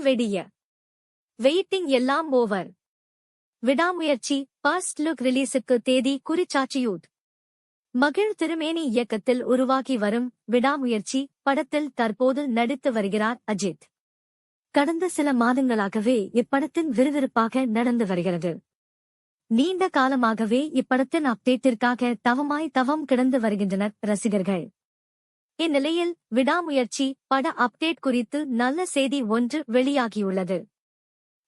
வெடிய வெயிட்டிங் எல்லாம் ஓவர். விடாமுயற்சி ஃபர்ஸ்ட் லுக் ரிலீஸுக்கு தேதி குறிச்சாச்சியூத். மகிழ் திருமேனி இயக்கத்தில் உருவாகி வரும் விடாமுயற்சி படத்தில் தற்போது நடித்து வருகிறார் அஜித். கடந்த சில மாதங்களாகவே இப்படத்தின் விறுவிறுப்பாக நடந்து வருகிறது. நீண்ட காலமாகவே இப்படத்தின் அப்டேட்டிற்காக தவம் கிடந்து வருகின்றனர் ரசிகர்கள். இந்நிலையில் விடாமுயற்சி பட அப்டேட் குறித்து நல்ல செய்தி ஒன்று வெளியாகியுள்ளது.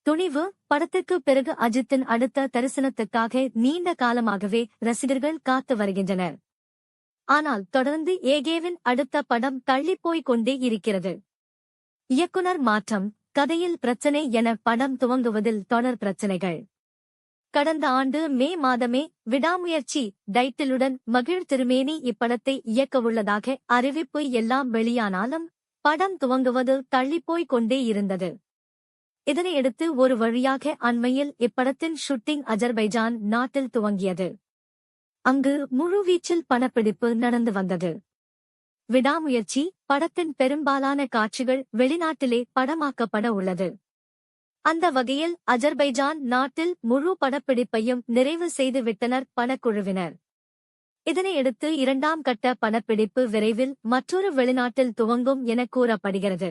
துணிவு படத்துக்கு பிறகு அஜித்தின் அடுத்த தரிசனத்துக்காக நீண்ட காலமாகவே ரசிகர்கள் காத்து வருகின்றனர். ஆனால் தொடர்ந்து ஏகேவின் அடுத்த படம் தள்ளிப்போய்க் கொண்டே இருக்கிறது. இயக்குனர் மாற்றம், கதையில் பிரச்சனை என படம் துவங்குவதில் தொடர் பிரச்சனைகள். கடந்த ஆண்டு மே மாதமே விடாமுயற்சி டைட்டிலுடன் மகிழ் திருமேனி இப்படத்தை இயக்கவுள்ளதாக அறிவிப்பு எல்லாம் வெளியானாலும் படம் துவங்குவது தள்ளிப்போய்க் கொண்டே இருந்தது. இதனையடுத்து ஒரு வழியாக அண்மையில் இப்படத்தின் ஷூட்டிங் அஜர்பைஜான் நாட்டில் துவங்கியது. அங்கு முழுவீச்சில் படப்பிடிப்பு நடந்து வந்தது. விடாமுயற்சி படத்தின் பெரும்பாலான காட்சிகள் வெளிநாட்டிலே படமாக்கப்பட உள்ளது. அந்த வகையில் அஜர்பைஜான் நாட்டில் முழு படப்பிடிப்பையும் நிறைவு செய்துவிட்டனர் படக்குழுவினர். இதனையடுத்து இரண்டாம் கட்ட படப்பிடிப்பு விரைவில் மற்றொரு வெளிநாட்டில் துவங்கும் என கூறப்படுகிறது.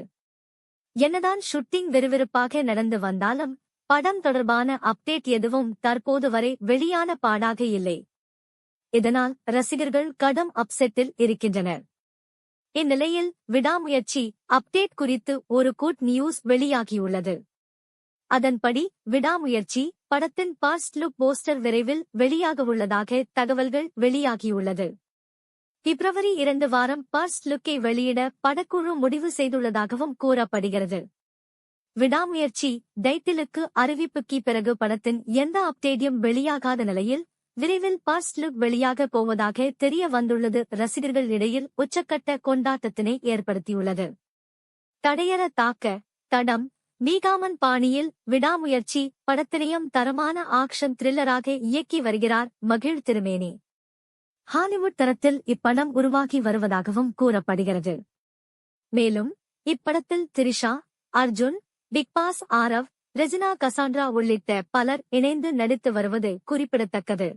என்னதான் ஷூட்டிங் விறுவிறுப்பாக நடந்து வந்தாலும் படம் தொடர்பான அப்டேட் எதுவும் தற்போது வரை வெளியான பாடாக இல்லை. இதனால் ரசிகர்கள் கடும் அப்செட்டில் இருக்கின்றனர். இந்நிலையில் விடாமுயற்சி அப்டேட் குறித்து ஒரு குட் நியூஸ் வெளியாகியுள்ளது. அதன்படி விடாமுயற்சி படத்தின் ஃபர்ஸ்ட் லுக் போஸ்டர் விரைவில் வெளியாகவுள்ளதாக தகவல்கள் வெளியாகியுள்ளது. பிப்ரவரி 2 வாரம் ஃபர்ஸ்ட் லுக்கை வெளியிட படக்குழு முடிவு செய்துள்ளதாகவும் கூறப்படுகிறது. விடாமுயற்சி டைட்டிலுக்கு அறிவிப்புக்கு பிறகு படத்தின் எந்த அப்டேட்டும் வெளியாகாத நிலையில் விரைவில் ஃபர்ஸ்ட் லுக் வெளியாக போவதாக தெரிய வந்துள்ளது ரசிகர்கள் இடையில் உச்சக்கட்ட கொண்டாட்டத்தினை ஏற்படுத்தியுள்ளது. தடையற தாக்க தடம் மீகாமன் பாணியில் விடாமுயற்சி படத்தினையும் தரமான ஆக்ஷன் த்ரில்லராக இயக்கி வருகிறார் மகிழ் திருமேனி. ஹாலிவுட் தரத்தில் இப்படம் உருவாகி வருவதாகவும் கூறப்படுகிறது. மேலும் இப்படத்தில் திரிஷா, அர்ஜுன், பிக் பாஸ் ஆரவ், ரெஜினா கசாண்ட்ரா உள்ளிட்ட பலர் இணைந்து நடித்து வருவது குறிப்பிடத்தக்கது.